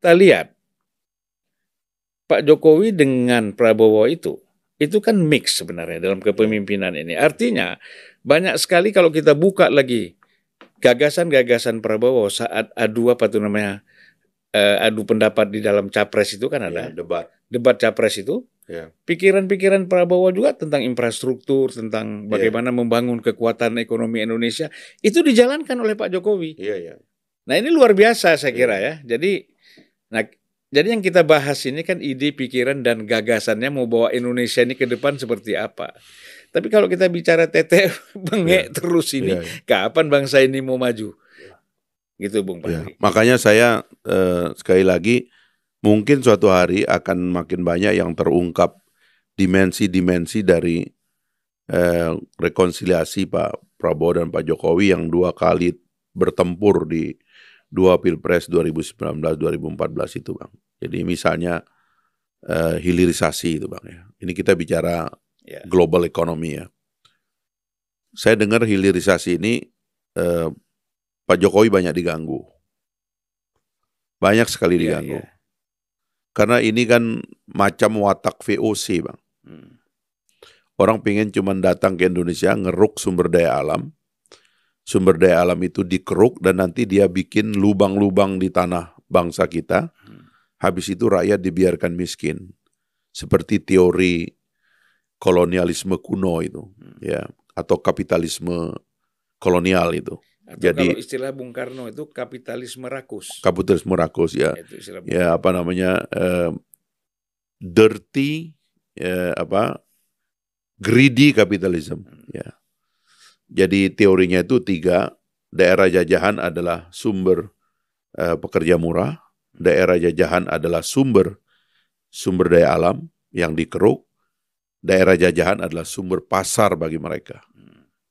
kita lihat Pak Jokowi dengan Prabowo itu kan mix sebenarnya dalam kepemimpinan ini. Artinya banyak sekali kalau kita buka lagi gagasan-gagasan Prabowo saat adu adu pendapat di dalam capres itu kan ada debat capres itu. Pikiran-pikiran Prabowo juga tentang infrastruktur, tentang bagaimana membangun kekuatan ekonomi Indonesia itu dijalankan oleh Pak Jokowi. Nah ini luar biasa saya kira ya. Jadi yang kita bahas ini kan ide, pikiran, dan gagasannya mau bawa Indonesia ini ke depan seperti apa. Tapi kalau kita bicara tete bengek terus ini, kapan bangsa ini mau maju? Gitu Bung Fahri. Makanya saya sekali lagi, mungkin suatu hari akan makin banyak yang terungkap dimensi-dimensi dari rekonsiliasi Pak Prabowo dan Pak Jokowi yang 2 kali bertempur di 2 Pilpres 2019-2014 itu Bang. Jadi misalnya hilirisasi itu Bang ya. Ini kita bicara global economy ya. Saya dengar hilirisasi ini Pak Jokowi banyak diganggu. Banyak sekali diganggu. Karena ini kan macam watak VOC Bang. Orang pengen cuma datang ke Indonesia ngeruk sumber daya alam. Sumber daya alam itu dikeruk dan nanti dia bikin lubang-lubang di tanah bangsa kita. Habis itu rakyat dibiarkan miskin. Seperti teori kolonialisme kuno itu, ya, atau kapitalisme kolonial itu. Atau jadi kalau istilah Bung Karno itu kapitalisme rakus. Kapitalisme rakus ya. Ya apa namanya dirty greedy capitalism ya. Jadi teorinya itu 3, daerah jajahan adalah sumber pekerja murah, daerah jajahan adalah sumber daya alam yang dikeruk, daerah jajahan adalah sumber pasar bagi mereka.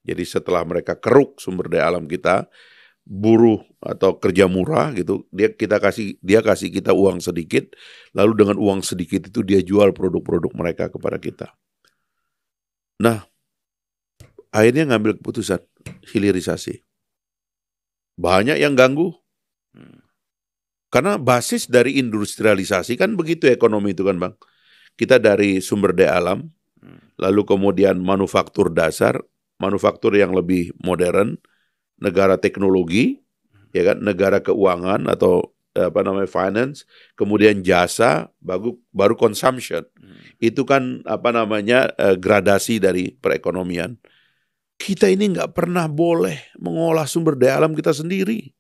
Jadi setelah mereka keruk sumber daya alam kita, buruh atau kerja murah gitu, dia kasih kita uang sedikit, lalu dengan uang sedikit itu dia jual produk-produk mereka kepada kita. Nah, akhirnya ngambil keputusan hilirisasi. Banyak yang ganggu. Karena basis dari industrialisasi kan begitu ekonomi itu kan Bang. Kita dari sumber daya alam, lalu kemudian manufaktur dasar, manufaktur yang lebih modern, negara teknologi, ya kan, negara keuangan atau finance, kemudian jasa, baru consumption. Itu kan gradasi dari perekonomian. Kita ini nggak pernah boleh mengolah sumber daya alam kita sendiri.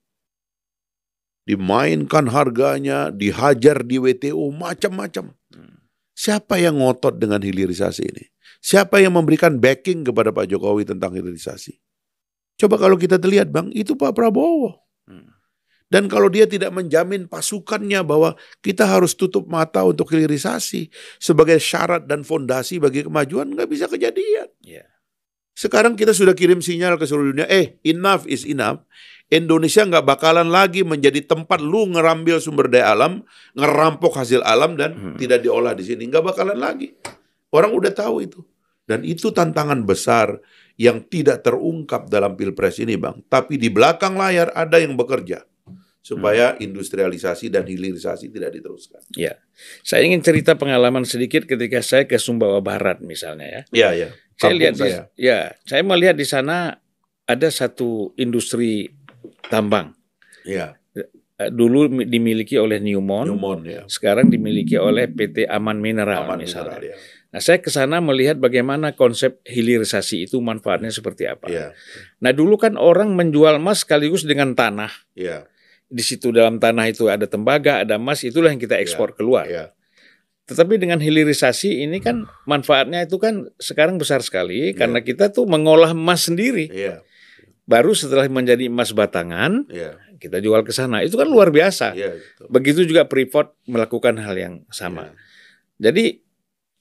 Dimainkan harganya, dihajar di WTO, macam-macam. Siapa yang ngotot dengan hilirisasi ini? Siapa yang memberikan backing kepada Pak Jokowi tentang hilirisasi? Coba kalau kita lihat Bang, itu Pak Prabowo. Dan kalau dia tidak menjamin pasukannya bahwa kita harus tutup mata untuk hilirisasi sebagai syarat dan fondasi bagi kemajuan, nggak bisa kejadian. Sekarang kita sudah kirim sinyal ke seluruh dunia, enough is enough. Indonesia nggak bakalan lagi menjadi tempat lu ngerambil sumber daya alam, ngerampok hasil alam dan tidak diolah di sini. Nggak bakalan lagi. Orang udah tahu itu. Dan itu tantangan besar yang tidak terungkap dalam Pilpres ini Bang. Tapi di belakang layar ada yang bekerja supaya industrialisasi dan hilirisasi tidak diteruskan. Ya, saya ingin cerita pengalaman sedikit ketika saya ke Sumbawa Barat misalnya ya. Iya. Saya melihat di sana ada satu industri tambang. Iya. Dulu dimiliki oleh Newmont, ya. Sekarang dimiliki oleh PT Aman Mineral misalnya. Ya. Nah, saya ke sana melihat bagaimana konsep hilirisasi itu manfaatnya seperti apa. Ya. Nah, dulu kan orang menjual emas sekaligus dengan tanah. Ya. Di situ dalam tanah itu ada tembaga, ada emas, itulah yang kita ekspor keluar. Tetapi dengan hilirisasi ini kan manfaatnya itu kan sekarang besar sekali karena kita tuh mengolah emas sendiri. Baru setelah menjadi emas batangan, kita jual ke sana. Itu kan luar biasa. Begitu juga Freeport melakukan hal yang sama. Jadi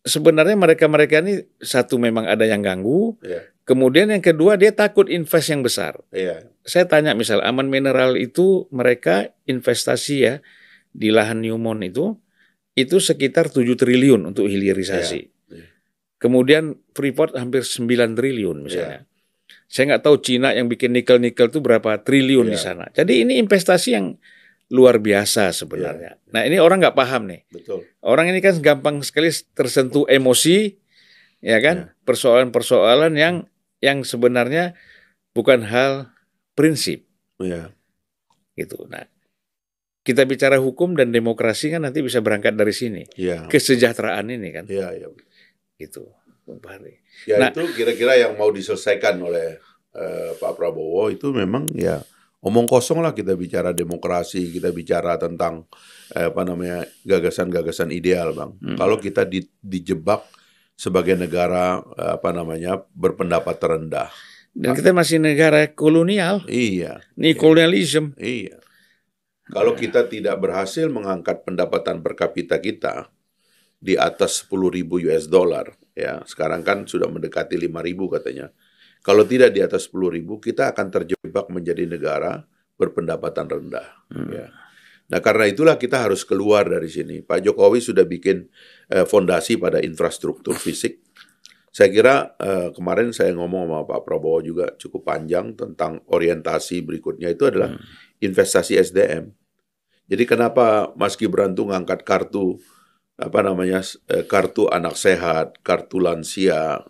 sebenarnya mereka ini satu memang ada yang ganggu. Kemudian yang kedua dia takut invest yang besar. Saya tanya misal Aman Mineral itu mereka investasi ya di lahan Newmont itu sekitar 7 triliun untuk hilirisasi. Kemudian Freeport hampir 9 triliun misalnya. Saya nggak tahu Cina yang bikin nikel-nikel itu berapa triliun di sana. Jadi ini investasi yang luar biasa sebenarnya. Nah, ini orang nggak paham nih. Betul. Orang ini kan gampang sekali tersentuh emosi, ya kan? Persoalan-persoalan yang sebenarnya bukan hal prinsip. Ya. Gitu. Nah, kita bicara hukum dan demokrasi kan nanti bisa berangkat dari sini. Ya. Kesejahteraan ini kan. Iya, iya. Gitu. Bung Fahri. Ya, Nah, itu kira-kira yang mau diselesaikan oleh Pak Prabowo itu memang ya omong kosong lah, kita bicara demokrasi, kita bicara tentang gagasan-gagasan ideal, Bang. Kalau kita dijebak sebagai negara berpendapat terendah. Dan kita masih negara kolonial. Iya. Ini kolonialisme. Iya. Kalau kita tidak berhasil mengangkat pendapatan per kapita kita di atas 10.000 US dollar, ya sekarang kan sudah mendekati 5.000 katanya. Kalau tidak di atas 10.000, kita akan terjebak menjadi negara berpendapatan rendah. Ya. Nah, karena itulah kita harus keluar dari sini. Pak Jokowi sudah bikin fondasi pada infrastruktur fisik. Saya kira kemarin saya ngomong sama Pak Prabowo juga cukup panjang tentang orientasi berikutnya itu adalah investasi SDM. Jadi kenapa Mas Gibran tuh ngangkat kartu kartu anak sehat, kartu lansia?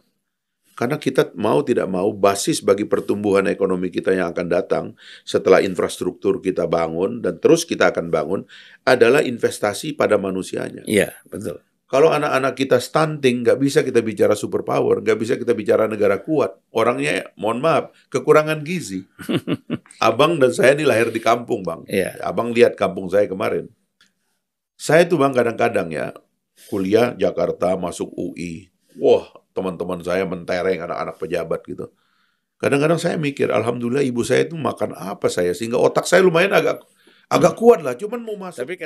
Karena kita mau tidak mau basis bagi pertumbuhan ekonomi kita yang akan datang setelah infrastruktur kita bangun dan terus kita akan bangun adalah investasi pada manusianya. Iya, betul. Kalau anak-anak kita stunting, nggak bisa kita bicara superpower, nggak bisa kita bicara negara kuat. Orangnya, mohon maaf, kekurangan gizi. Abang dan saya ini lahir di kampung, Bang. Iya. Abang lihat kampung saya kemarin. Saya tuh, Bang, kadang-kadang ya, kuliah Jakarta, masuk UI. Wah, teman-teman saya mentereng, anak-anak pejabat gitu. Kadang-kadang saya mikir, alhamdulillah ibu saya itu makan apa saya, sehingga otak saya lumayan agak kuat lah, cuman mau masuk. Tapi